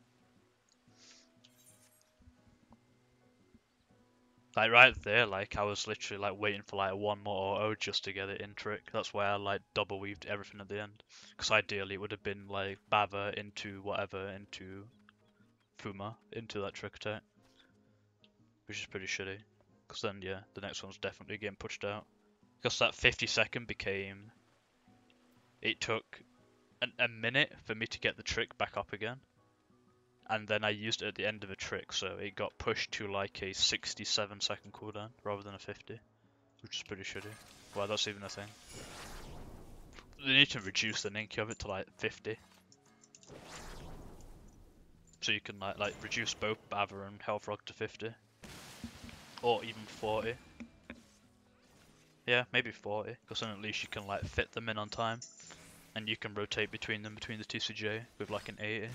Like right there, like I was literally like waiting for like one more auto just to get it in trick. That's why I like double weaved everything at the end. Because ideally it would have been like Bava into whatever, into Fuma, into that trick attack. Which is pretty shitty. Because then yeah, the next one's definitely getting pushed out. Because that 50-second became... It took a minute for me to get the trick back up again. And then I used it at the end of a trick, so it got pushed to like a 67-second cooldown rather than a 50. Which is pretty shitty. Well, that's even a thing. They need to reduce the Ninky of it to like 50. So you can like reduce both Bava and Hellfrog to 50. Or even 40. Yeah, maybe 40, because then at least you can like fit them in on time. And you can rotate between them between the TCJ with like an 80.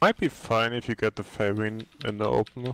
Might be fine if you get the Fairwing in the opener.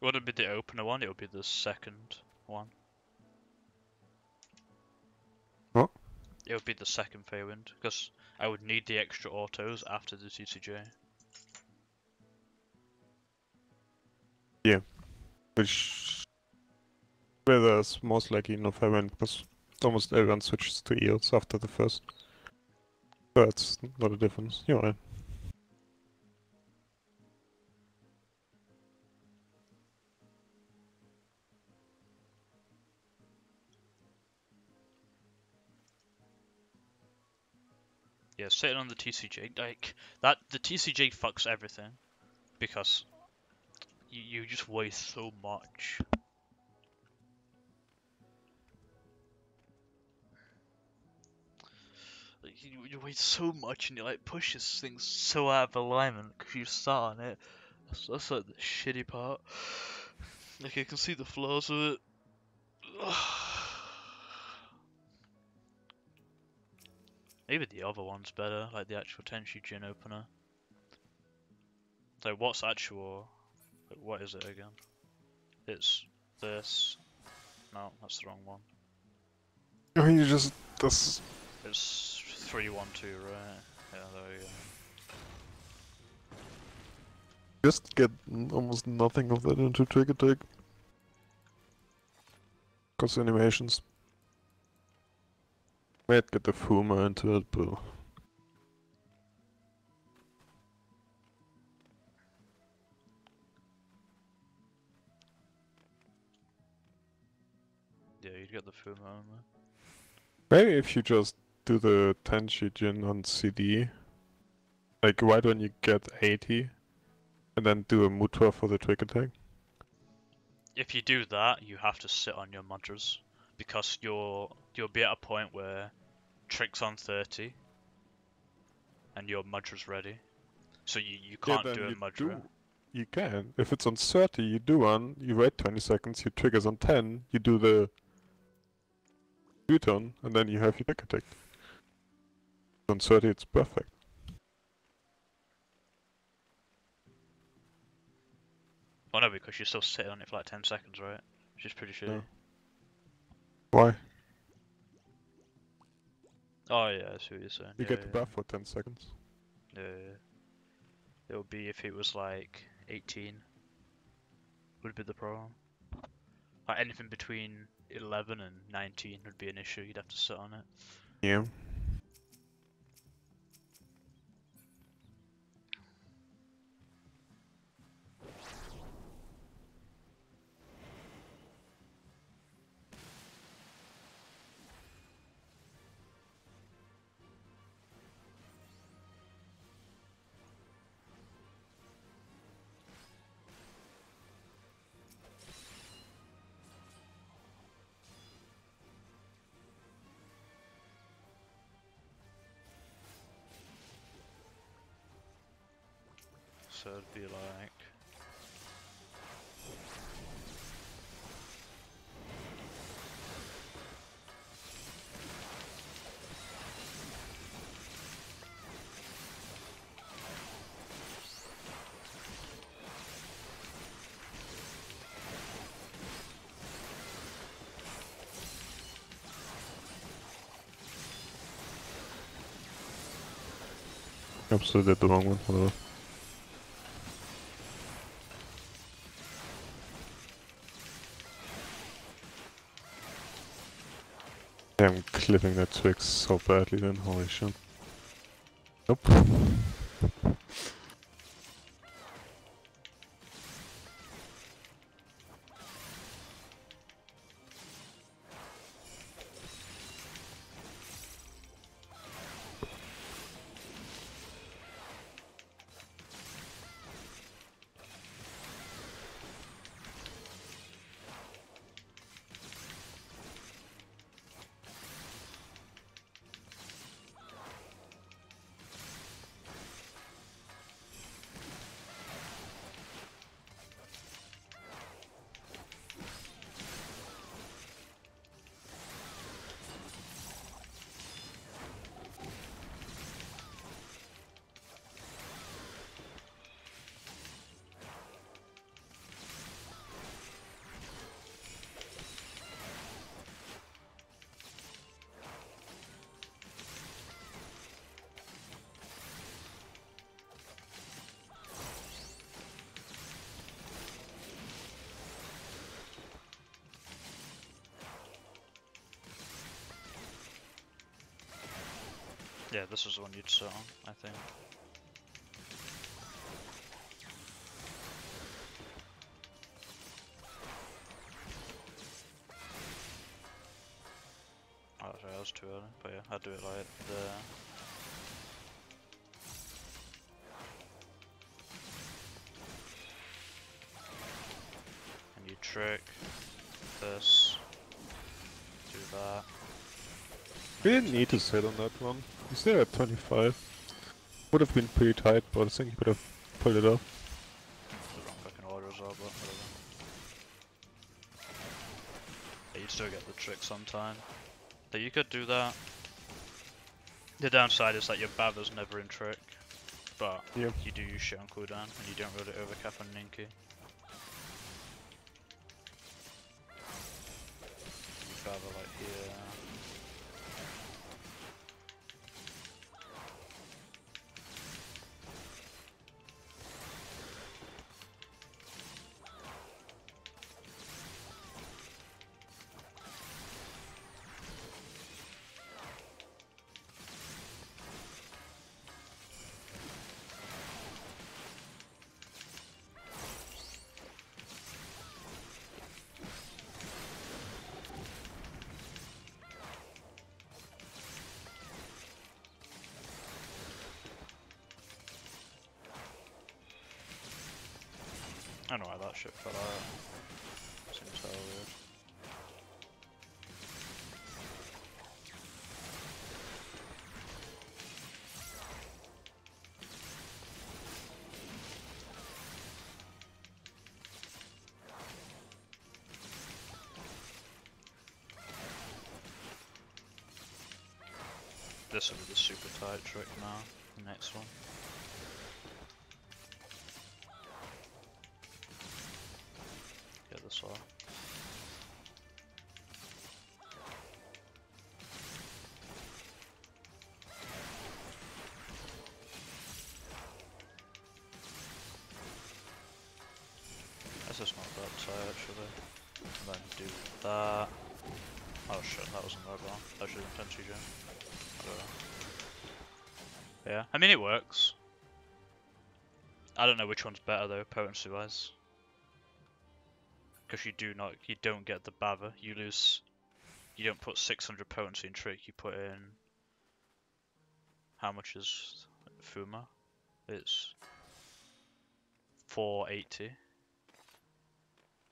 Wouldn't be the opener one, it would be the second one. What? It would be the second Feywind, because I would need the extra autos after the TCJ. Yeah. Which there's most likely no Fairwind because almost everyone switches to eels after the first. So that's not a difference. You're right. Yeah, sitting on the TCJ, like that, the TCJ fucks everything because you just waste so much. Like, you waste so much and you like pushes things so out of alignment because you start on it. That's like the shitty part. Like I can see the flaws of it. Maybe the other one's better, like the actual Tenshi Jin opener. So what's actual? Like, what is it again? It's this. No, that's the wrong one. I mean, you just this. It's 3-1-2, right? Yeah, there you go. Just get almost nothing of that into Trick Attack. Cause animations. Might get the Fuma into it, but Yeah, you'd get the Fuma only. maybe if you just do the Tenshi Jin on CD, like right when you get 80, and then do a Mutra for the Trick Attack. If you do that, you have to sit on your mudras because you'll be at a point where Trick's on 30 and your mudra's ready. So you can't then do a you mudra. You can. If it's on 30, you do one, you wait 20 seconds, your trigger's on 10, you do the U-turn, and then you have your Trick Attack. On 30, it's perfect. Oh no, because you're still sitting on it for like 10 seconds, right? Which is pretty shitty. Yeah. Why? Oh yeah, I see what you're saying. You Yeah, get the yeah. buff for 10 seconds. Yeah. It would be if it was like 18. Would be the problem. Like anything between 11 and 19 would be an issue. You'd have to sit on it. Yeah. So it'd be like. Absolutely did the wrong one, whatever. I'm clipping that twig so badly then, holy shit. Nope. Yeah, this is the one you'd sit on, I think. Oh, sorry, that was too early, but yeah, I'd do it like there. And you trick this, do that. We didn't need to sit on that one. He's there at 25. Would have been pretty tight, but I think he could have pulled it off. The wrong fucking order as well, but whatever. Yeah, you'd still get the trick sometime. But you could do that. The downside is that your Bava's never in trick, but Yeah. you do use shit on cooldown, and you don't really overcap on Ninky. You Bava like here. I don't know why that shit fell out. Seems hella weird. This will be the super tight trick now, the next one. Get this off. This is not that tight actually. And then do that. Oh shit, that wasn't that wrong. That should have been Tenchi Jam. I don't know. Yeah, I mean it works. I don't know which one's better though, potency wise. Because you don't get the Bava. You don't put 600 potency in trick, you put in, how much is Fuma? It's 480.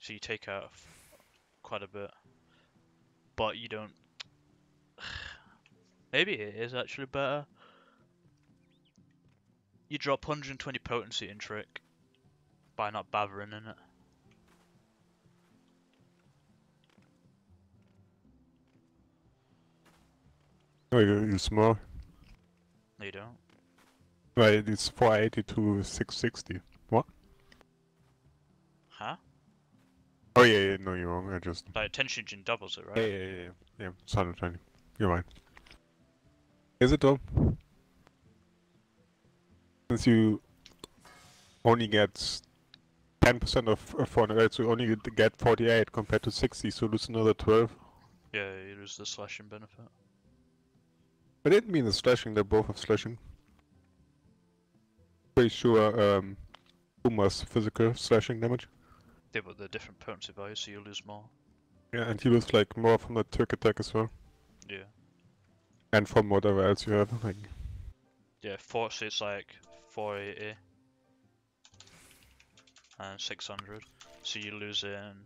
So you take out quite a bit. But you don't, maybe it is actually better. You drop 120 potency in trick by not Bavering in it. Oh, you use more. No you don't. Right, it's 480 to 660. What? Huh? Oh yeah, no, you're wrong. I just... Like Tenshinjin doubles it, right? Yeah, it's 120. You're right. Is it though? Since you only get 10% of 400, so you only get 48 compared to 60, so lose another 12. Yeah, you lose the slashing benefit. I didn't mean the slashing, they both have slashing. Pretty sure Puma's physical slashing damage. Yeah, but they're different potency values, so you lose more. Yeah, and he loses like more from the Turk attack as well. Yeah. And from whatever else you have. Like... Yeah, so it's like 480 and 600. So you're losing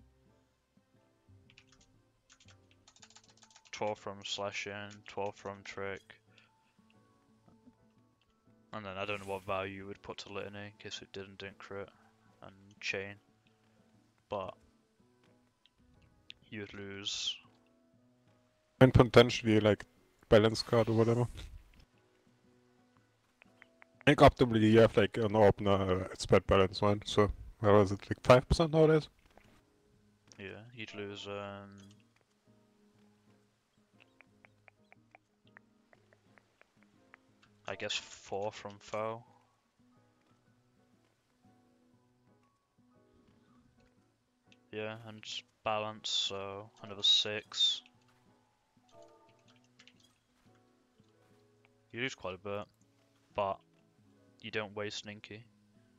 12 from slashing, 12 from trick. And then I don't know what value you would put to Litany in case it didn't crit and chain. But you would lose. And potentially like balance card or whatever. I think optimally you have like an opener spread balance one, so where was it, like 5% nowadays? Yeah, you'd lose I guess 4 from foe. Yeah, and balance, so another 6. You lose quite a bit, but you don't waste Ninky.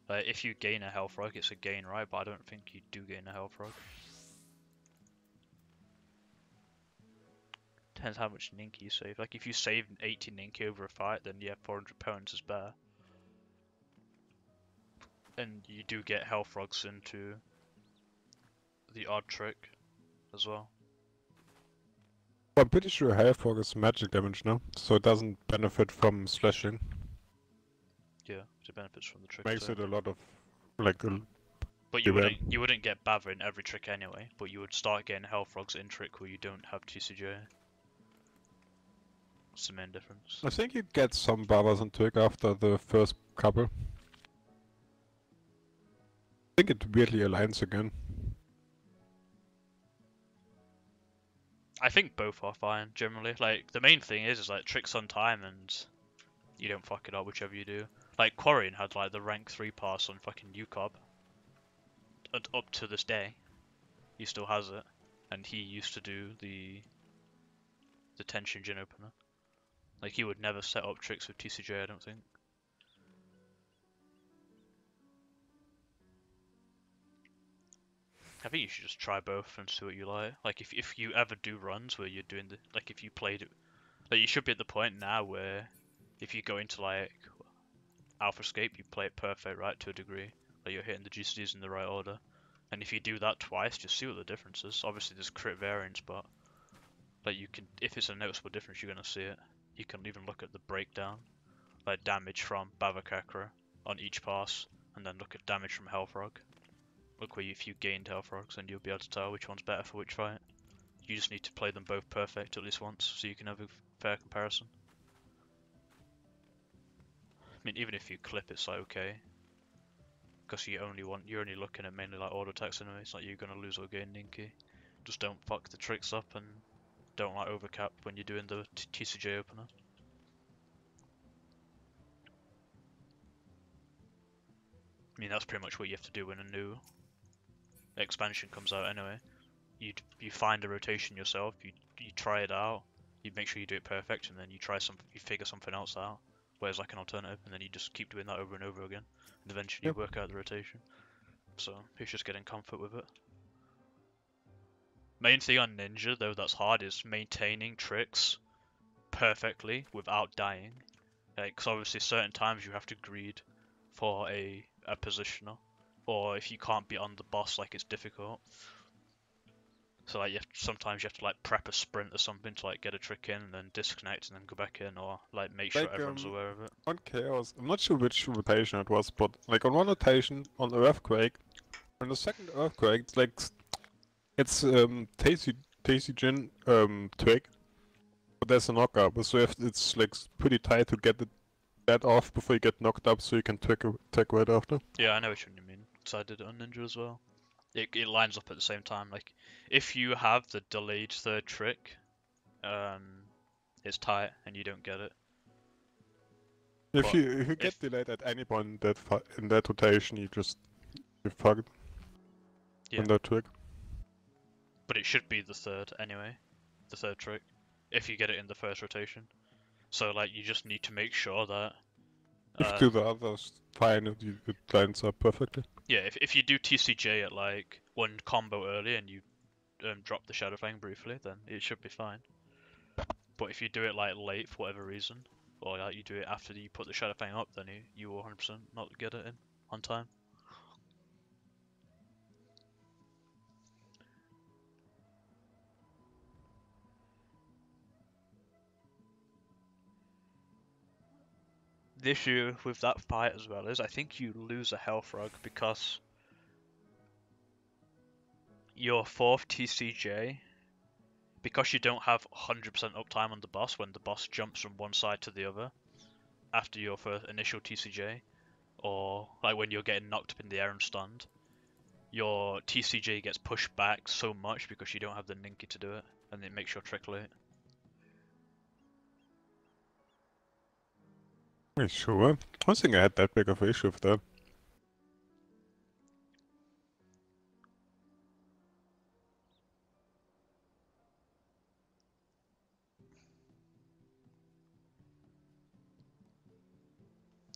Like, if you gain a health rug, it's a gain, right? But I don't think you do gain a health rug. Depends how much Ninky you save. Like, if you save 80 Ninky over a fight, then yeah, 400 pounds is better. And you do get health rugs into the odd trick as well. I'm pretty sure Hellfrog is magic damage now, so it doesn't benefit from slashing. Yeah, it benefits from the trick Makes too. it a lot of, like, But you wouldn't get Bava in every trick anyway, but you would start getting health rugs in trick where you don't have TCJ. That's the main difference. I think you get some Barbers and Twig after the first couple. I think it weirdly aligns again. I think both are fine, generally. Like, the main thing is like, tricks on time and you don't fuck it up, whichever you do. Like, Quarian had, like, the rank 3 pass on fucking UCOB. And up to this day, he still has it. And he used to do the tension gin opener. Like, he would never set up tricks with TCJ, I don't think. I think you should just try both and see what you like. Like, if you ever do runs where you're doing the, like, if you played it, like, you should be at the point now where if you go into, like, Alpha Escape, you play it perfect, right, to a degree. Like, you're hitting the GCDs in the right order. And if you do that twice, just see what the difference is. Obviously, there's crit variance, but, like, you can, if it's a noticeable difference, you're gonna see it. You can even look at the breakdown, like damage from Bavakakra on each pass, and then look at damage from Hellfrog. Look where if you gained Hellfrogs, and you'll be able to tell which one's better for which fight. You just need to play them both perfect at least once, so you can have a fair comparison. I mean, even if you clip, it's like okay, because you're only looking at mainly like auto attacks anyway. It's like you're gonna lose or gain Ninky. Just don't fuck the tricks up and don't like overcap when you're doing the TCJ opener. I mean, that's pretty much what you have to do when a new expansion comes out anyway. You find a rotation yourself, you try it out, you make sure you do it perfect, and then you figure something else out. Whereas like an alternative, and then you just keep doing that over and over again, and eventually you work out the rotation. So it's just getting comfort with it. Main thing on Ninja though that's hard is maintaining tricks perfectly without dying. Like, 'cause obviously certain times you have to greed for a positioner, or if you can't be on the boss, like it's difficult. So like sometimes you have to like prep a sprint or something to like get a trick in and then disconnect and then go back in, or like make sure everyone's aware of it. On Chaos, I'm not sure which rotation it was, but like on one rotation on Earthquake, on the second Earthquake, it's like Tasty Jin Twig, but there's a knockup, so it's like pretty tight to get that off before you get knocked up, so you can twig right after. Yeah, I know which one you mean. So I did it on Ninja as well. It lines up at the same time. Like if you have the delayed third trick, it's tight and you don't get it. If you get delayed at any point in that rotation, you're fucked. Yeah. On that trick. But it should be the third anyway, the third trick, if you get it in the first rotation. So like you just need to make sure that. If you do the others fine, it lines up perfectly. Yeah, if you do TCJ at like one combo early and you drop the Shadow Fang briefly, then it should be fine. But if you do it like late for whatever reason, or like you do it after you put the Shadow Fang up, then you will 100% not get it in on time. The issue with that fight as well is I think you lose a health rug because your fourth TCJ, because you don't have 100% uptime on the boss when the boss jumps from one side to the other after your first initial TCJ, or like when you're getting knocked up in the air and stunned, your TCJ gets pushed back so much because you don't have the Ninky to do it, and it makes your trick late. Are you sure? I don't think I had that big of an issue with that.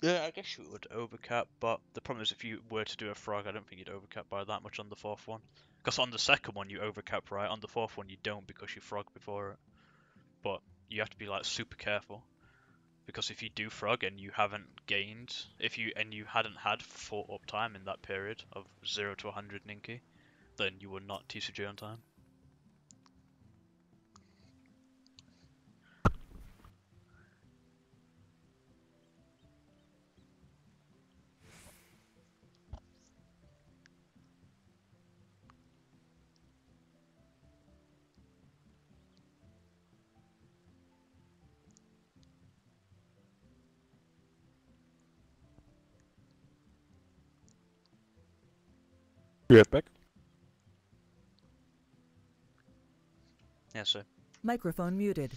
Yeah, I guess you would overcap, but the problem is if you were to do a frog, I don't think you'd overcap by that much on the fourth one. Because on the second one you overcap, right? On the fourth one you don't because you frog before it. But you have to be like super careful. Because if you do frog and you haven't gained, if you hadn't had full uptime in that period of 0 to 100 Ninki, then you would not TCG on time. You get back? Yeah, so Microphone muted.